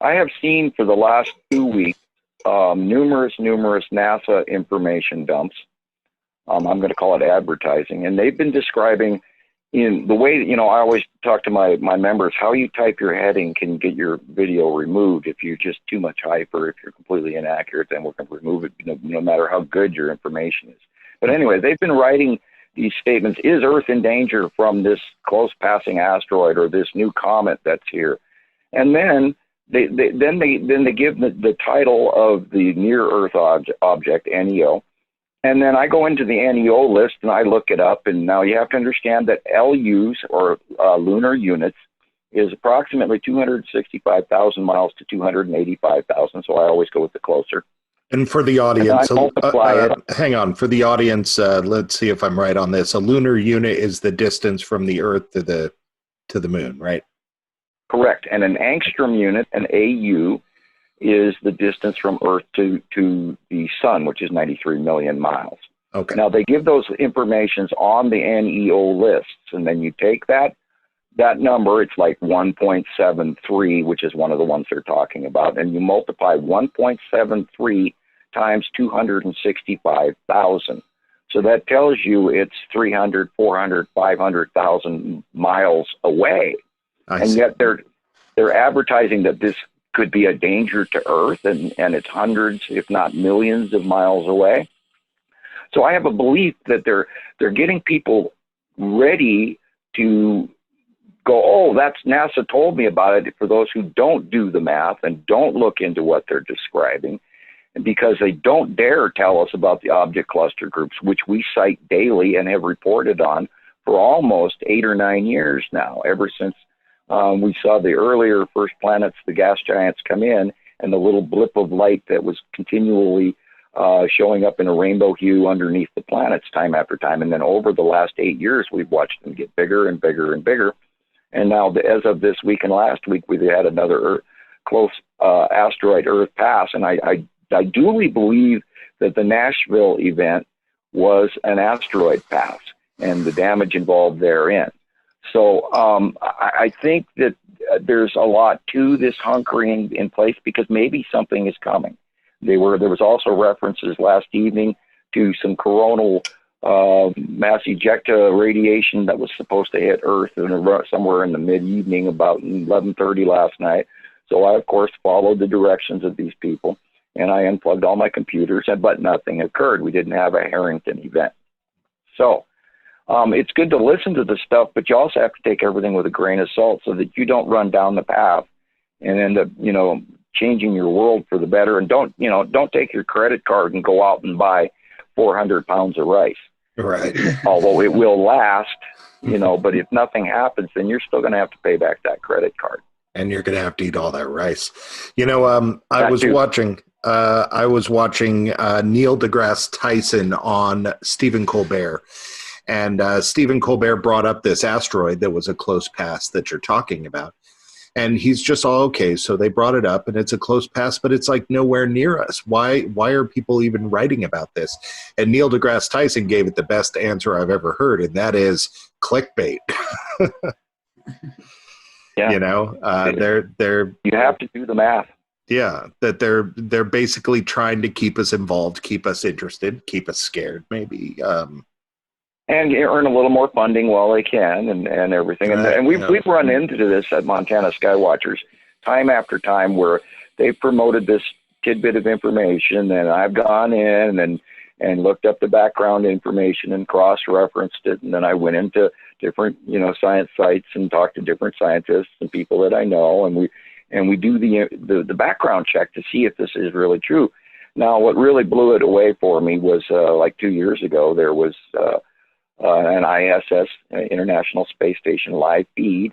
I have seen for the last 2 weeks numerous NASA information dumps. I'm going to call it advertising, and they've been describing in the way, I always talk to my members, how you type your heading can get your video removed. If you're just too much hype or if you're completely inaccurate, then we're going to remove it, no matter how good your information is. But anyway, they've been writing these statements: is Earth in danger from this close passing asteroid or this new comet that's here? And then they give the title of the near Earth object, NEO. And then I go into the NEO list and I look it up. And now you have to understand that LUs, or lunar units, is approximately 265,000 miles to 285,000. So I always go with the closer. And for the audience, hang on. For the audience, let's see if I'm right on this. A lunar unit is the distance from the Earth to the moon, right? Correct. And an angstrom unit, an AU, is the distance from Earth to the sun, which is 93 million miles. Okay. Now, they give those informations on the NEO lists, and then you take that number, it's like 1.73, which is one of the ones they're talking about, and you multiply 1.73 times 265,000. So that tells you it's 300, 400, 500,000 miles away. And yet they're advertising that this could be a danger to Earth, and it's hundreds, if not millions, of miles away. So I have a belief that they're getting people ready to go, oh, that's NASA told me about it, for those who don't do the math and don't look into what they're describing, and because they don't dare tell us about the object cluster groups, which we cite daily and have reported on for almost 8 or 9 years now, ever since we saw the earlier first planets, the gas giants, come in, and the little blip of light that was continually showing up in a rainbow hue underneath the planets time after time. And then over the last 8 years, we've watched them get bigger and bigger and bigger. And now, as of this week and last week, we've had another close asteroid Earth pass. And I duly believe that the Nashville event was an asteroid pass and the damage involved therein. So I think that there's a lot to this hunkering in place, because maybe something is coming. There was also references last evening to some coronal mass ejecta radiation that was supposed to hit Earth somewhere in the mid-evening, about 11:30 last night. So I, of course, followed the directions of these people, and I unplugged all my computers, but nothing occurred. We didn't have a Harrington event. So it's good to listen to the stuff, but you also have to take everything with a grain of salt so that you don't run down the path and end up, changing your world for the better. And don't take your credit card and go out and buy 400 pounds of rice. Right. Although it will last, but if nothing happens, then you're still going to have to pay back that credit card. And you're going to have to eat all that rice. I was watching Neil deGrasse Tyson on Stephen Colbert. And Stephen Colbert brought up this asteroid that was a close pass that you're talking about. And he's just all, okay, so they brought it up and it's a close pass, but it's like nowhere near us. Why are people even writing about this? And Neil deGrasse Tyson gave it the best answer I've ever heard, and that is clickbait. Yeah. They're you have to do the math. Yeah, that they're basically trying to keep us involved, keep us interested, keep us scared, maybe. And earn a little more funding while they can, and everything. And we've run into this at Montana Skywatchers time after time, where they've promoted this tidbit of information, and I've gone in and looked up the background information and cross-referenced it, and then I went into different science sites and talked to different scientists and people that I know, and we do the background check to see if this is really true. Now, what really blew it away for me was like 2 years ago, there was an ISS, International Space Station, live feed,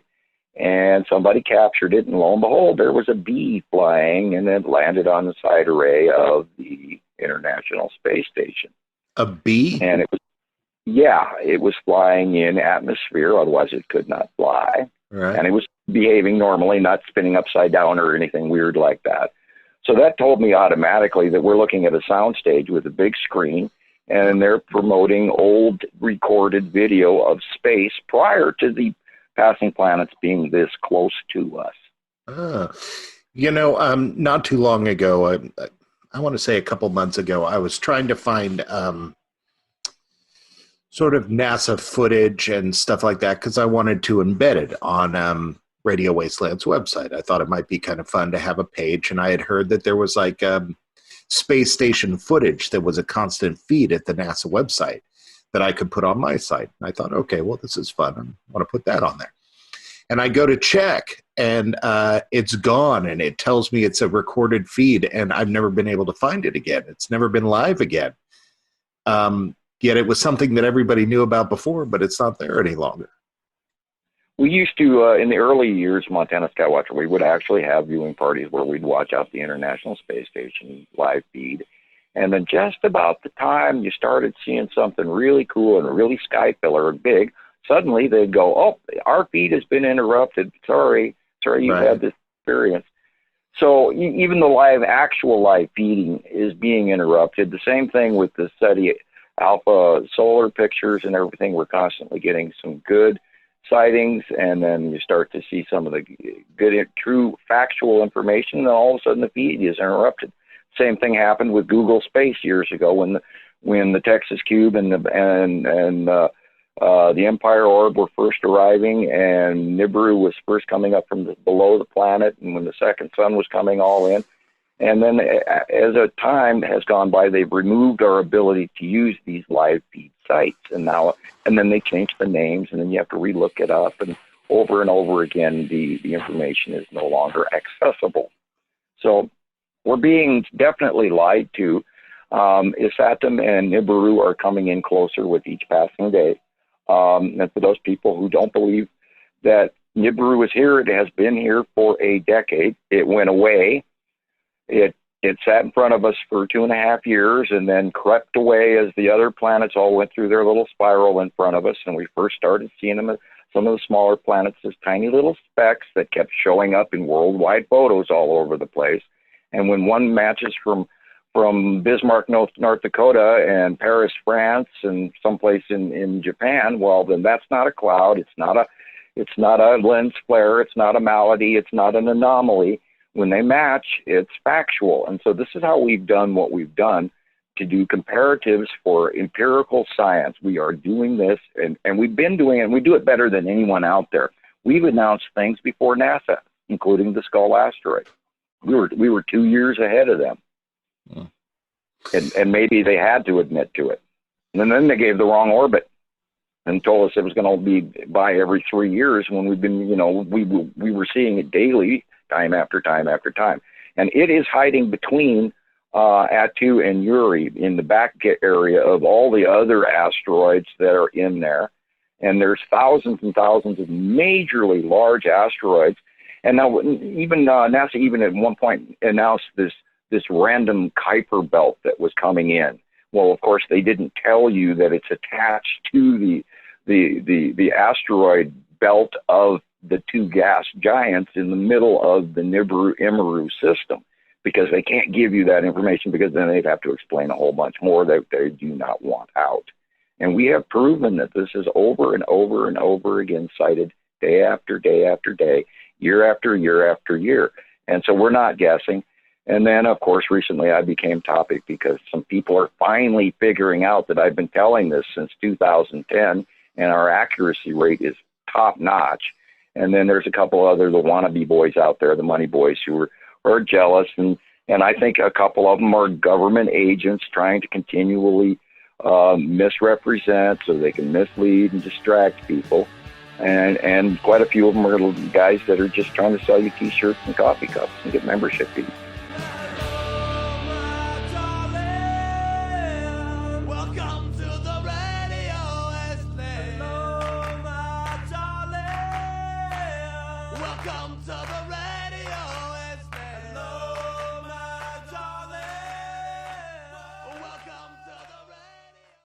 and somebody captured it, and lo and behold, there was a bee flying, and it landed on the side array of the International Space Station. A bee? And it was flying in atmosphere, otherwise it could not fly. Right. And it was behaving normally, not spinning upside down or anything weird like that. So that told me automatically that we're looking at a soundstage with a big screen, and they're promoting old recorded video of space prior to the passing planets being this close to us. Not too long ago, I want to say a couple months ago, I was trying to find sort of NASA footage and stuff like that because I wanted to embed it on Radio Wasteland's website. I thought it might be kind of fun to have a page, and I had heard that there was like space station footage that was a constant feed at the NASA website that I could put on my site. And I thought, okay, well, this is fun. I want to put that on there. And I go to check, and it's gone, and it tells me it's a recorded feed, and I've never been able to find it again. It's never been live again. Yet it was something that everybody knew about before, but it's not there any longer. We used to, in the early years, Montana Skywatcher, we would actually have viewing parties where we'd watch out the International Space Station live feed. And then just about the time you started seeing something really cool and really sky pillar and big, suddenly they'd go, oh, our feed has been interrupted. Sorry, you've had this experience. So even the actual live feeding is being interrupted. The same thing with the SETI Alpha solar pictures and everything. We're constantly getting some good sightings, and then you start to see some of the good, true, factual information, and then all of a sudden the feed is interrupted. Same thing happened with Google Space years ago when the Texas Cube and the Empire Orb were first arriving, and Nibiru was first coming up from below the planet, and when the second sun was coming all in. And then as a time has gone by, they've removed our ability to use these live feed sites. And then they changed the names, and then you have to relook it up. And over again, the information is no longer accessible. So we're being definitely lied to. Isatum and Nibiru are coming in closer with each passing day. And for those people who don't believe that Nibiru is here, it has been here for a decade. It went away. It sat in front of us for 2.5 years and then crept away as the other planets all went through their little spiral in front of us. And we first started seeing them, some of the smaller planets, as tiny little specks that kept showing up in worldwide photos all over the place. And when one matches from Bismarck, North Dakota, and Paris, France, and someplace in Japan, well, then that's not a cloud. It's not a lens flare. It's not a malady. It's not an anomaly. When they match, it's factual. And so this is how we've done what we've done to do comparatives for empirical science. We are doing this, and we've been doing it, and we do it better than anyone out there. We've announced things before NASA, including the Skull asteroid. We were 2 years ahead of them. And maybe they had to admit to it. And then they gave the wrong orbit and told us it was going to be by every 3 years when we've been, we were seeing it daily, time after time after time. And it is hiding between Atu and Uri in the back area of all the other asteroids that are in there. And there's thousands and thousands of majorly large asteroids. And now even NASA even at one point announced this random Kuiper belt that was coming in. Well, of course, they didn't tell you that it's attached to the asteroid belt of the two gas giants in the middle of the Nibiru-Immeru system, because they can't give you that information, because then they'd have to explain a whole bunch more that they do not want out. And we have proven that this is over and over and over again cited day after day after day, year after year after year. And so we're not guessing. And then, of course, recently I became topic because some people are finally figuring out that I've been telling this since 2010, and our accuracy rate is top notch. And then there's a couple other, the wannabe boys out there, the money boys, who are jealous. And I think a couple of them are government agents trying to continually misrepresent so they can mislead and distract people. And quite a few of them are guys that are just trying to sell you T-shirts and coffee cups and get membership fees. Welcome to the